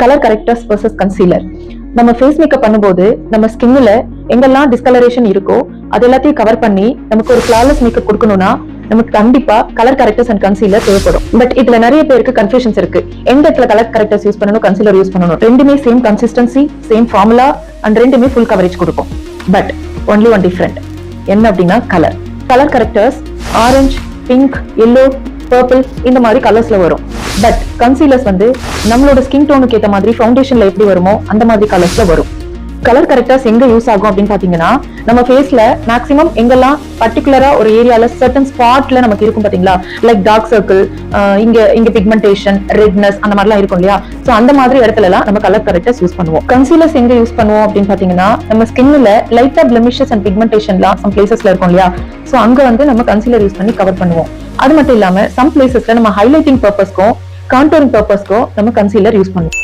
Colour correctors versus concealer. நம்ம face makeup பண்ணும்போது நம்ம ஸ்கின்ல எங்கெல்லாம் டிஸ்கலரேஷன் இருக்கோ அது எல்லாத்தையும் கவர் பண்ணி நமக்கு ஒரு ஃபிளாலெஸ் மேக்கப் கொடுக்கணும்னா நமக்கு கண்டிப்பா கலர் கரெக்டர்ஸ் அண்ட் கன்சீலர் தேவைப்படும். பட் இதுல நிறைய பேருக்கு கன்ஃபியூஷன்ஸ் இருக்கு. எந்த இடத்துல கலர் கரெக்டர்ஸ் யூஸ் பண்ணணும், கன்சீலர் யூஸ் பண்ணணும்? ரெண்டுமே same consistency, same formula and ரெண்டுமே ஃபுல் கவரேஜ் கொடுக்கும். பட் ஒன்லி ஒன் டிஃபரெண்ட் என்ன அப்படின்னா colour. Colour correctors orange, pink, yellow, purple இந்த மாதிரி கலர்ஸ்ல வரும். பட் கன்சீலர்ஸ் நம்மளோட ஸ்கின் டோனுக்கு ஏற்ற மாதிரி ஃபவுண்டேஷன்ல எப்படி வருமோ அந்த மாதிரி கலர்ஸ்ல வரும். கலர் கரெக்டர்ஸ் எங்க யூஸ் ஆகும் அப்படின்னு பாத்தீங்கன்னா நம்ம ஃபேஸ்ல மேக்ஸிமம் எங்கெல்லாம் பர்டிகுலரா ஒரு ஏரியால சர்டன் ஸ்பாட்ல நமக்கு இருக்கும் பாத்தீங்களா, லைக் டார்க் சர்க்கிள், இங்க பிக்மெண்டேஷன், ரெட்னஸ் அந்த மாதிரிலாம் இருக்கும் இல்லையா. சோ அந்த மாதிரி இடத்துல எல்லாம் நம்ம கலர் கரெக்டர்ஸ் யூஸ் பண்ணுவோம். கன்சீலர்ஸ் எங்க யூஸ் பண்ணுவோம் அப்படின்னு பாத்தீங்கன்னா நம்ம ஸ்கின்ல லைட்டா பிளெமிஷஸ் அண்ட் பிக்மெண்டேஷன்லாம் சம் பிளேசஸ்ல இருக்கும் இல்லையா. சோ அங்க நம்ம கன்சீலர் யூஸ் பண்ணி கவர் பண்ணுவோம். அது மட்டும் இல்லாம சம் பிளேசஸ்ல நம்ம ஹைலைட்டிங் பர்பஸ்க்கும் கான்டோரிங் பர்பஸ்க்கும் நம்ம கன்சீலர் யூஸ் பண்ணுவோம்.